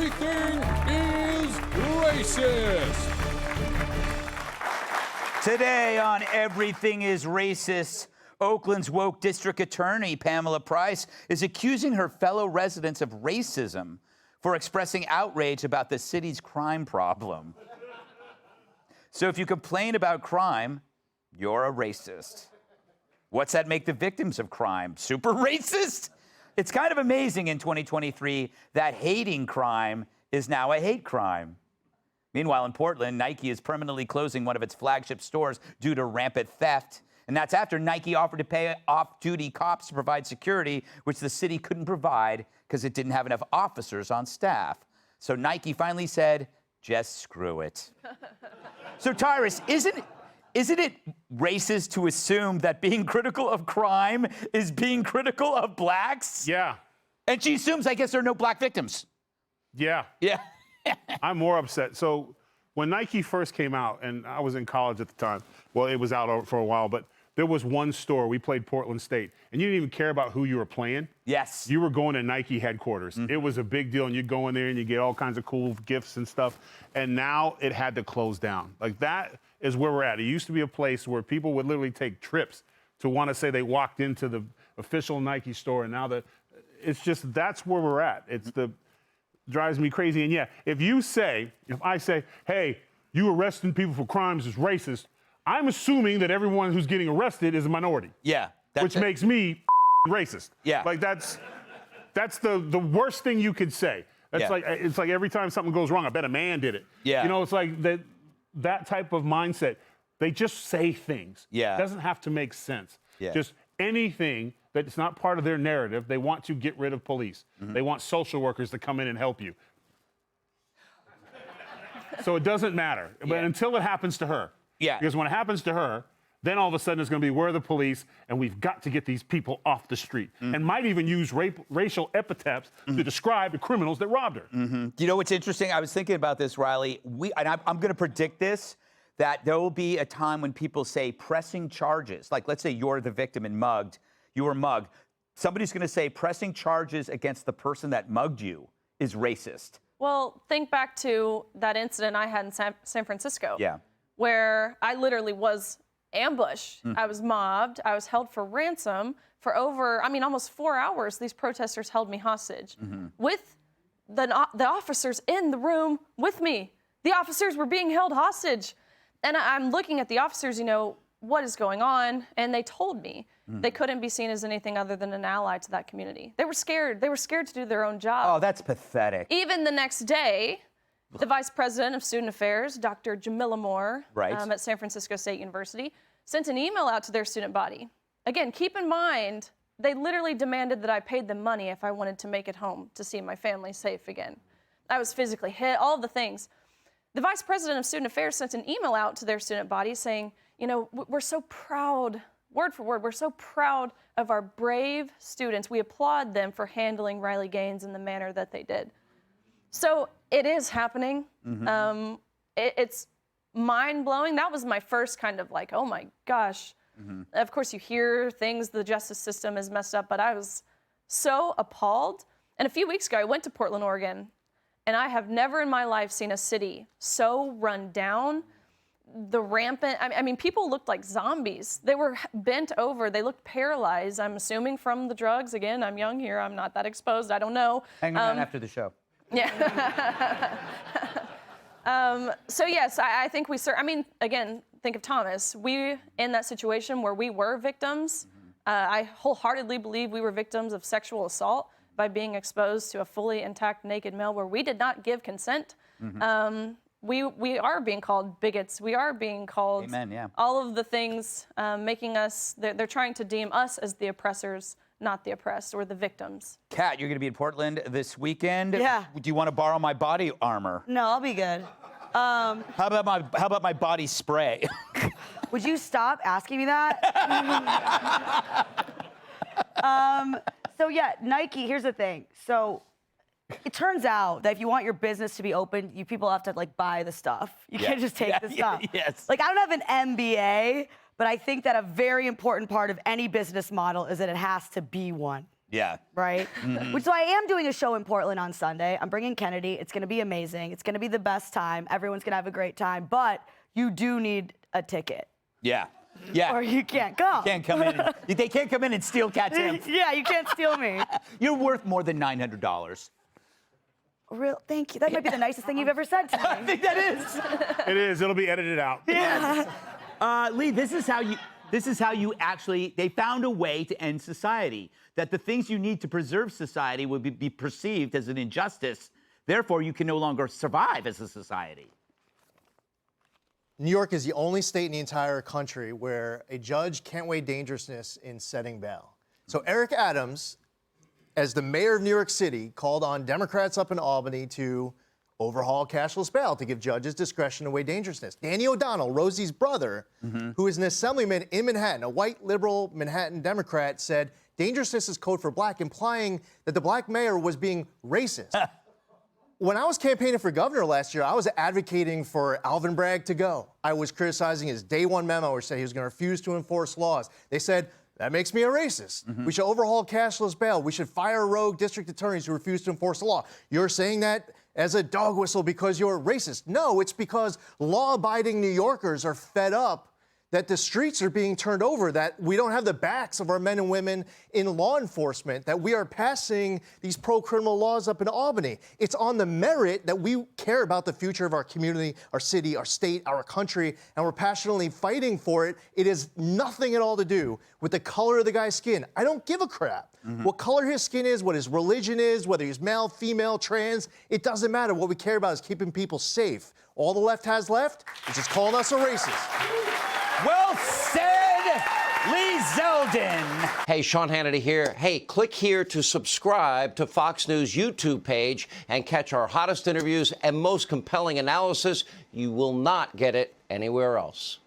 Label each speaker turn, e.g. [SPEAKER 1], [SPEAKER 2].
[SPEAKER 1] Everything is racist.
[SPEAKER 2] Today on Everything is Racist, Oakland's woke district attorney, Pamela Price, is accusing her fellow residents of racism for expressing outrage about the city's crime problem. So if you complain about crime, you're a racist. What's that make the victims of crime? Super racist? It's kind of amazing in 2023 that hating crime is now a hate crime. Meanwhile, in Portland, Nike is permanently closing one of its flagship stores due to rampant theft. And that's after Nike offered to pay off-duty cops to provide security, which the city couldn't provide because it didn't have enough officers on staff. So Nike finally said, just screw it. So Tyrus, isn't it racist to assume that being critical of crime is being critical of blacks?
[SPEAKER 3] Yeah.
[SPEAKER 2] And she assumes, I guess, there are no black victims.
[SPEAKER 3] Yeah.
[SPEAKER 2] Yeah.
[SPEAKER 3] I'm more upset. So when Nike first came out, and I was in college at the time, well, it was out for a while, but there was one store, we played Portland State, and you didn't even care about who you were playing.
[SPEAKER 2] Yes.
[SPEAKER 3] You were going to Nike headquarters. It was a big deal, and you go in there and you get all kinds of cool gifts and stuff, and now it had to close down. Like, that is where we're at. It used to be a place where people would literally take trips to want to say they walked into the official Nike store, and now it's just, that's where we're at. It's drives me crazy. And yeah, if I say, hey, you arresting people for crimes is racist, I'm assuming that everyone who's getting arrested is a minority.
[SPEAKER 2] Yeah.
[SPEAKER 3] Which makes me racist.
[SPEAKER 2] Yeah.
[SPEAKER 3] Like, that's the worst thing you could say. That's it's like every time something goes wrong, I bet a man did it.
[SPEAKER 2] Yeah.
[SPEAKER 3] You know, it's like that type of mindset. They just say things.
[SPEAKER 2] Yeah.
[SPEAKER 3] It doesn't have to make sense.
[SPEAKER 2] Yeah.
[SPEAKER 3] Just anything that's not part of their narrative, they want to get rid of police. They want social workers to come in and help you. So it doesn't matter. But until it happens to her.
[SPEAKER 2] Yeah.
[SPEAKER 3] Because when it happens to her, then all of a sudden it's going to be, where are the police? And we've got to get these people off the street. And might even use racial epithets to describe the criminals that robbed her.
[SPEAKER 2] You know what's interesting? I was thinking about this, Riley. I'm going to predict this, that there will be a time when people say pressing charges. Like, let's say you're the victim and you were mugged. Somebody's going to say pressing charges against the person that mugged you is racist.
[SPEAKER 4] Well, think back to that incident I had in San Francisco.
[SPEAKER 2] Yeah.
[SPEAKER 4] Where I literally was ambushed. I was mobbed. I was held for ransom for almost 4 hours. These protesters held me hostage with the officers in the room with me. The officers were being held hostage. And I'm looking at the officers, what is going on? And they told me they couldn't be seen as anything other than an ally to that community. They were scared. They were scared to do their own job.
[SPEAKER 2] Oh, that's pathetic.
[SPEAKER 4] Even the next day, the vice president of student affairs, Dr. Jamila Moore, at San Francisco State University, sent an email out to their student body. Again, keep in mind, they literally demanded that I paid them money if I wanted to make it home to see my family safe again. I was physically hit, all the things. The vice president of student affairs sent an email out to their student body saying, we're so proud, word for word, we're so proud of our brave students. We applaud them for handling Riley Gaines in the manner that they did. So it is happening. It's mind-blowing. That was my first kind of like, oh my gosh. Of course, you hear things, the justice system is messed up, but I was so appalled. And a few weeks ago, I went to Portland, Oregon, and I have never in my life seen a city so run down. The rampant, people looked like zombies. They were bent over. They looked paralyzed, I'm assuming from the drugs. Again, I'm young here. I'm not that exposed. I don't know.
[SPEAKER 2] Hang on after the show.
[SPEAKER 4] Yeah. So yes, I think again, think of Thomas. We, in that situation where we were victims, I wholeheartedly believe we were victims of sexual assault by being exposed to a fully intact naked male where we did not give consent. We are being called bigots. We are being called all of the things, making us, they're trying to deem us as the oppressors, not the oppressed or the victims.
[SPEAKER 2] Kat, you're going to be in Portland this weekend.
[SPEAKER 5] Yeah.
[SPEAKER 2] Do you want to borrow my body armor?
[SPEAKER 5] No, I'll be good.
[SPEAKER 2] How about my body spray?
[SPEAKER 5] Would you stop asking me that? So yeah, Nike, here's the thing. So it turns out that if you want your business to be open, you people have to buy the stuff. You can't just take the stuff.
[SPEAKER 2] Yes.
[SPEAKER 5] I don't have an MBA, but I think that a very important part of any business model is that it has to be one.
[SPEAKER 2] Yeah.
[SPEAKER 5] Right? Which is why I am doing a show in Portland on Sunday. I'm bringing Kennedy. It's going to be amazing. It's going to be the best time. Everyone's going to have a great time. But you do need a ticket.
[SPEAKER 2] Yeah. Yeah.
[SPEAKER 5] Or you can't come.
[SPEAKER 2] Can't come in. They can't come in and steal Cat's hymn.
[SPEAKER 5] Yeah, you can't steal me.
[SPEAKER 2] You're worth more than $900.
[SPEAKER 5] Real, thank you. That might be the nicest thing you've ever said to me.
[SPEAKER 2] I think that is.
[SPEAKER 3] It is. It'll be edited out.
[SPEAKER 5] Yeah.
[SPEAKER 2] Lee, this is how you actually, they found a way to end society. That the things you need to preserve society would be perceived as an injustice. Therefore, you can no longer survive as a society.
[SPEAKER 6] New York is the only state in the entire country where a judge can't weigh dangerousness in setting bail. So Eric Adams, as the mayor of New York City, called on Democrats up in Albany to overhaul cashless bail to give judges discretion to weigh dangerousness. Danny O'Donnell, Rosie's brother, who is an assemblyman in Manhattan, a white liberal Manhattan Democrat, said dangerousness is code for black, implying that the black mayor was being racist. When I was campaigning for governor last year, I was advocating for Alvin Bragg to go. I was criticizing his day one memo where he said he was going to refuse to enforce laws. They said, that makes me a racist. We should overhaul cashless bail. We should fire rogue district attorneys who refuse to enforce the law. You're saying that as a dog whistle because you're racist. No, it's because law-abiding New Yorkers are fed up that the streets are being turned over, that we don't have the backs of our men and women in law enforcement, that we are passing these pro-criminal laws up in Albany. It's on the merit that we care about the future of our community, our city, our state, our country, and we're passionately fighting for it. It has nothing at all to do with the color of the guy's skin. I don't give a crap what color his skin is, what his religion is, whether he's male, female, trans. It doesn't matter. What we care about is keeping people safe. All the left has left is just calling us a racist.
[SPEAKER 2] Well said, Lee Zeldin.
[SPEAKER 7] Hey, Sean Hannity here. Hey, click here to subscribe to Fox News YouTube page and catch our hottest interviews and most compelling analysis. You will not get it anywhere else.